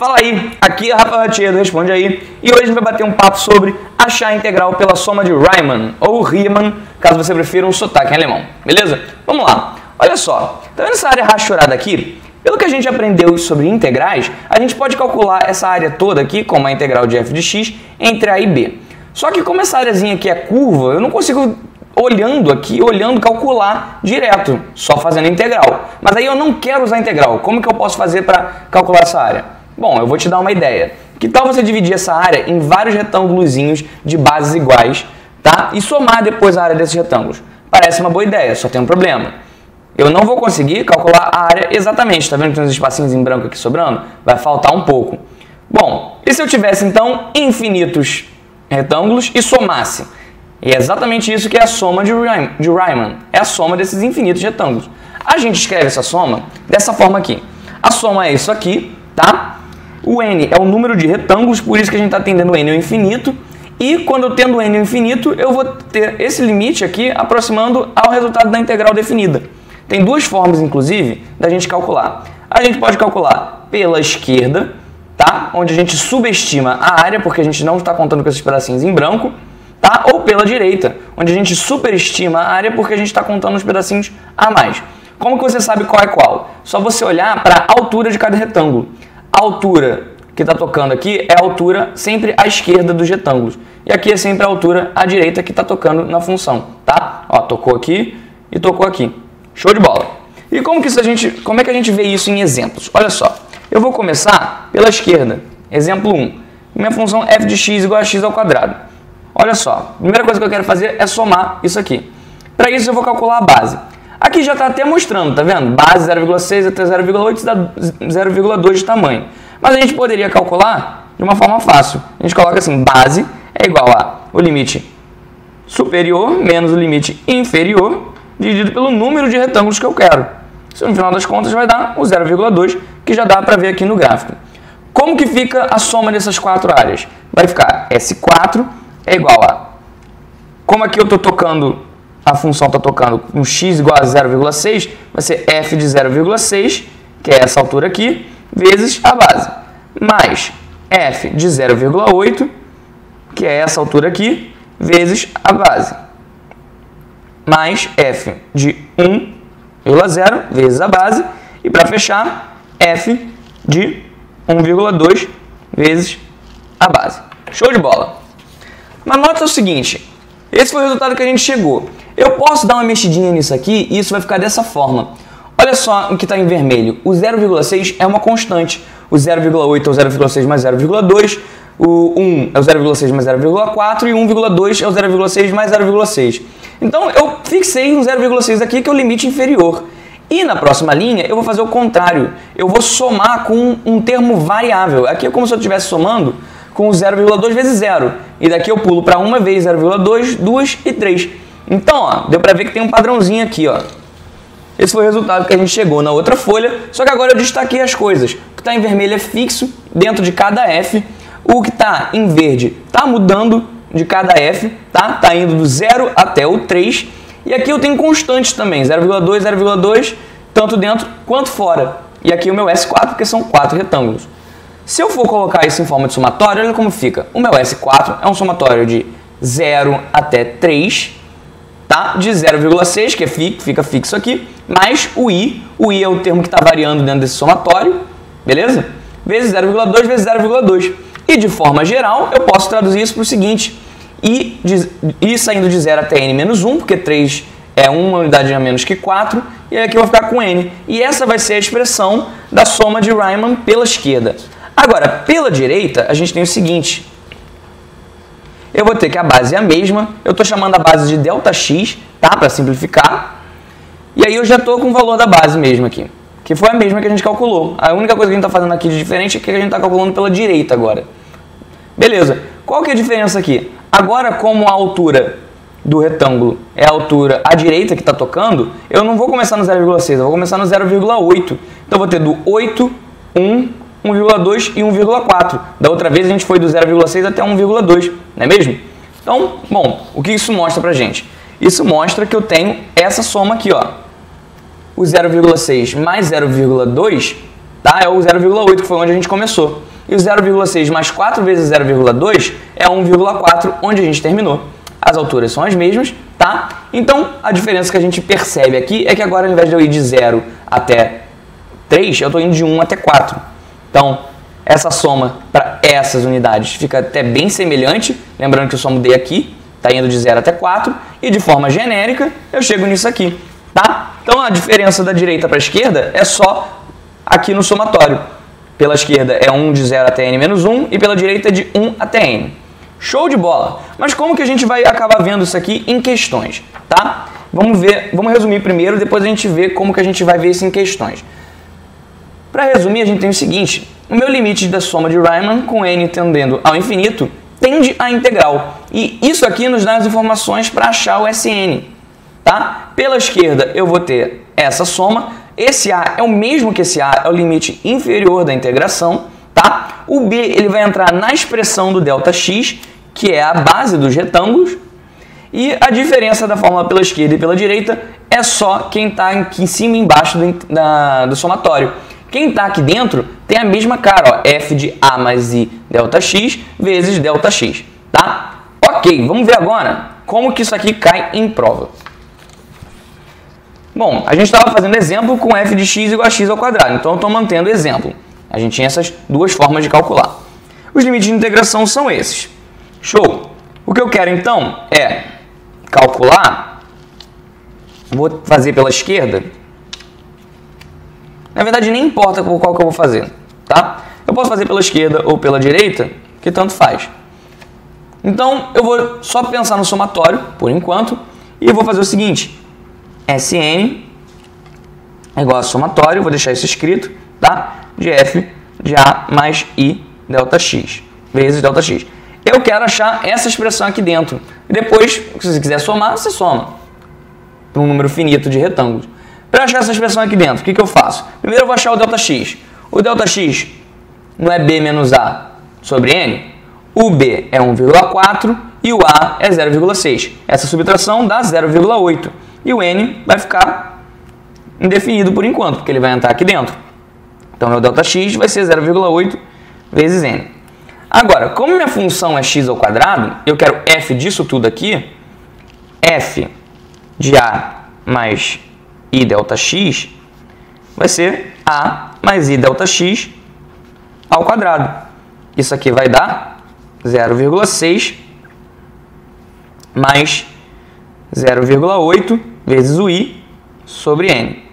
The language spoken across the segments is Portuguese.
Fala aí, aqui é Rafa Ratiedo, responde aí. E hoje a gente vai bater um papo sobre achar a integral pela soma de Riemann, ou Riemann, caso você prefira um sotaque em alemão, beleza? Vamos lá, olha só, tá vendo essa área rachurada aqui? Pelo que a gente aprendeu sobre integrais, a gente pode calcular essa área toda aqui, como a integral de f de x, entre a e b. Só que como essa áreazinha aqui é curva, eu não consigo, olhando, calcular direto, só fazendo integral. Mas aí eu não quero usar integral, como que eu posso fazer para calcular essa área? Bom, eu vou te dar uma ideia. Que tal você dividir essa área em vários retângulozinhos de bases iguais, tá? E somar depois a área desses retângulos? Parece uma boa ideia, só tem um problema. Eu não vou conseguir calcular a área exatamente. Tá vendo que tem uns espacinhos em branco aqui sobrando? Vai faltar um pouco. Bom, e se eu tivesse então infinitos retângulos e somasse? E é exatamente isso que é a soma de Riemann. É a soma desses infinitos retângulos. A gente escreve essa soma dessa forma aqui. A soma é isso aqui, tá? O n é o número de retângulos, por isso que a gente está tendendo n ao infinito. E quando eu tendo n ao infinito, eu vou ter esse limite aqui aproximando ao resultado da integral definida. Tem duas formas, inclusive, da gente calcular. A gente pode calcular pela esquerda, tá? Onde a gente subestima a área, porque a gente não está contando com esses pedacinhos em branco. Tá? Ou pela direita, onde a gente superestima a área, porque a gente está contando uns pedacinhos a mais. Como que você sabe qual é qual? Só você olhar para a altura de cada retângulo. A altura que está tocando aqui é a altura sempre à esquerda dos retângulos. E aqui é sempre a altura à direita que está tocando na função, tá? Ó, tocou aqui e tocou aqui. Show de bola! E como é que a gente vê isso em exemplos? Olha só, eu vou começar pela esquerda. Exemplo 1. Minha função f de x igual a x ao quadrado. Olha só, a primeira coisa que eu quero fazer é somar isso aqui. Para isso eu vou calcular a base. Aqui já está até mostrando, tá vendo? Base 0,6 até 0,8, isso dá 0,2 de tamanho. Mas a gente poderia calcular de uma forma fácil. A gente coloca assim, base é igual a o limite superior menos o limite inferior dividido pelo número de retângulos que eu quero. Isso no final das contas vai dar o 0,2, que já dá para ver aqui no gráfico. Como que fica a soma dessas quatro áreas? Vai ficar S4 é igual a, como aqui eu estou tocando, a função está tocando com x igual a 0,6, vai ser f de 0,6, que é essa altura aqui, vezes a base, mais f de 0,8, que é essa altura aqui, vezes a base, mais f de 1,0 vezes a base, e para fechar, f de 1,2 vezes a base. Show de bola! Mas nota o seguinte, esse foi o resultado que a gente chegou. Eu posso dar uma mexidinha nisso aqui e isso vai ficar dessa forma. Olha só o que está em vermelho. O 0,6 é uma constante. O 0,8 é o 0,6 mais 0,2. O 1 é o 0,6 mais 0,4. E o 1,2 é o 0,6 mais 0,6. Então eu fixei um 0,6 aqui que é o limite inferior. E na próxima linha eu vou fazer o contrário. Eu vou somar com um termo variável. Aqui é como se eu estivesse somando com 0,2 vezes 0. E daqui eu pulo para uma vez 0,2, 2 e 3. Então, ó, deu para ver que tem um padrãozinho aqui, ó. Esse foi o resultado que a gente chegou na outra folha, só que agora eu destaquei as coisas. O que está em vermelho é fixo dentro de cada f. O que está em verde está mudando de cada f, tá? Tá indo do 0 até o 3. E aqui eu tenho constantes também, 0,2, 0,2, tanto dentro quanto fora. E aqui o meu S4, porque são 4 retângulos. Se eu for colocar isso em forma de somatório, olha como fica. O meu S4 é um somatório de 0 até 3, tá? De 0,6, que fica fixo aqui, mais o I. O I é o termo que está variando dentro desse somatório, beleza? Vezes 0,2 vezes 0,2. E de forma geral, eu posso traduzir isso para o seguinte. I saindo de 0 até n menos 1, porque 3 é uma unidade a menos que 4, e aqui eu vou ficar com n. E essa vai ser a expressão da soma de Riemann pela esquerda. Agora, pela direita, a gente tem o seguinte. Eu vou ter que a base é a mesma. Eu estou chamando a base de ΔX, tá? Para simplificar. E aí eu já estou com o valor da base mesmo aqui. Que foi a mesma que a gente calculou. A única coisa que a gente está fazendo aqui de diferente é que a gente está calculando pela direita agora. Beleza. Qual que é a diferença aqui? Agora, como a altura do retângulo é a altura à direita que está tocando, eu não vou começar no 0,6, eu vou começar no 0,8. Então eu vou ter do 8, 1... 1,2 e 1,4. Da outra vez a gente foi do 0,6 até 1,2, não é mesmo? Então, bom, o que isso mostra pra gente? Isso mostra que eu tenho essa soma aqui, ó. O 0,6 mais 0,2, tá? É o 0,8, que foi onde a gente começou. e o 0,6 mais 4 vezes 0,2 é 1,4, onde a gente terminou. As alturas são as mesmas, tá? Então, a diferença que a gente percebe aqui é que agora, ao invés de eu ir de 0 até 3, eu estou indo de 1 até 4. Então, essa soma para essas unidades fica até bem semelhante, lembrando que eu só mudei aqui, está indo de 0 até 4, e de forma genérica eu chego nisso aqui, tá? Então, a diferença da direita para a esquerda é só aqui no somatório. Pela esquerda é 1 de 0 até n menos 1 e pela direita é de 1 até n. Show de bola! Mas como que a gente vai acabar vendo isso aqui em questões, tá? Vamos resumir primeiro, depois a gente vê como que a gente vai ver isso em questões. Para resumir, a gente tem o seguinte: o meu limite da soma de Riemann com n tendendo ao infinito tende à integral. E isso aqui nos dá as informações para achar o Sn, tá? Pela esquerda eu vou ter essa soma. Esse A é o mesmo que esse A, é o limite inferior da integração, tá? O B ele vai entrar na expressão do ΔX, que é a base dos retângulos. E a diferença da fórmula pela esquerda e pela direita é só quem está aqui em cima e embaixo do somatório. Quem está aqui dentro tem a mesma cara, ó, f de A mais I ΔX vezes ΔX, tá? Ok, vamos ver agora como que isso aqui cai em prova. Bom, a gente estava fazendo exemplo com f de x igual a x ao quadrado, então eu estou mantendo o exemplo. A gente tinha essas duas formas de calcular. Os limites de integração são esses. Show! O que eu quero então é calcular, vou fazer pela esquerda. Na verdade nem importa qual que eu vou fazer, tá? Eu posso fazer pela esquerda ou pela direita, que tanto faz. Então eu vou só pensar no somatório, por enquanto, e eu vou fazer o seguinte: Sn é igual a somatório, vou deixar isso escrito, tá? De f de A mais I ΔX vezes ΔX. Eu quero achar essa expressão aqui dentro. E depois, se você quiser somar, você soma para um número finito de retângulos. Para achar essa expressão aqui dentro, o que eu faço? Primeiro eu vou achar o ΔX. O ΔX não é B menos A sobre N? O B é 1,4 e o A é 0,6. Essa subtração dá 0,8. E o N vai ficar indefinido por enquanto, porque ele vai entrar aqui dentro. Então, meu ΔX vai ser 0,8 vezes N. Agora, como minha função é x ao quadrado, eu quero f disso tudo aqui, f de A mais I ΔX vai ser A mais I ΔX ao quadrado. Isso aqui vai dar 0,6 mais 0,8 vezes o I sobre N.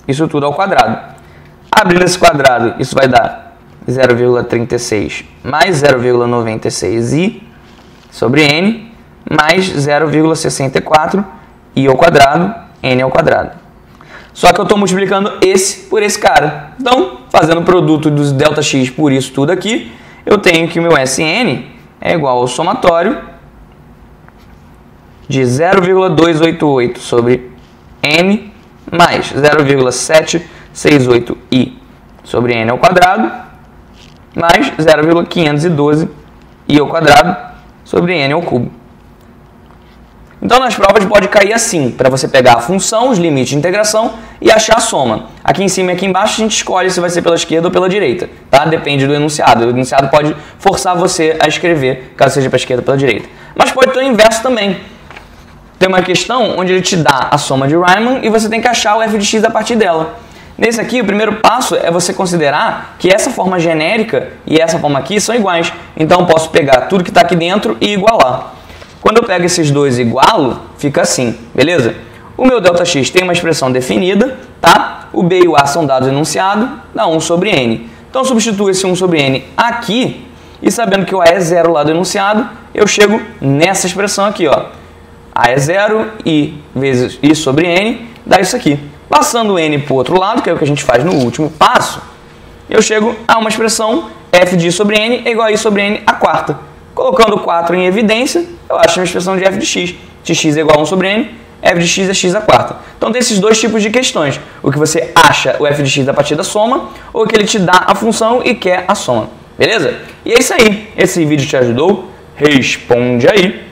Isso tudo ao quadrado. Abrindo esse quadrado, isso vai dar 0,36 mais 0,96i sobre n mais 0,64 i ao quadrado, n ao quadrado. Só que eu estou multiplicando esse por esse cara. Então, fazendo o produto dos ΔX por isso tudo aqui, eu tenho que o meu Sn é igual ao somatório de 0,288 sobre n mais 0,768i sobre n ao quadrado mais 0,512 i ao quadrado sobre n ao cubo. Então, nas provas pode cair assim, para você pegar a função, os limites de integração e achar a soma. Aqui em cima e aqui embaixo a gente escolhe se vai ser pela esquerda ou pela direita, tá? Depende do enunciado. O enunciado pode forçar você a escrever, caso seja para a esquerda ou pela direita. Mas pode ter o inverso também. Tem uma questão onde ele te dá a soma de Riemann e você tem que achar o f de x a partir dela. Nesse aqui, o primeiro passo é você considerar que essa forma genérica e essa forma aqui são iguais. Então, eu posso pegar tudo que está aqui dentro e igualar. Quando eu pego esses dois e igualo, fica assim, beleza? O meu ΔX tem uma expressão definida, tá? O B e o A são dados enunciados, dá 1 sobre N. Então, eu substituo esse 1 sobre N aqui e sabendo que o A é 0 lá do enunciado, eu chego nessa expressão aqui, ó. A é 0 e vezes I sobre N dá isso aqui. Passando o N para o outro lado, que é o que a gente faz no último passo, eu chego a uma expressão f de I sobre N é igual a I sobre N a quarta. Colocando o 4 em evidência, eu acho uma expressão de f de x. De x é igual a 1 sobre N, f de x é x a quarta. Então tem esses dois tipos de questões. O que você acha o f de x a partir da soma, ou que ele te dá a função e quer a soma. Beleza? E é isso aí. Esse vídeo te ajudou? Responde aí.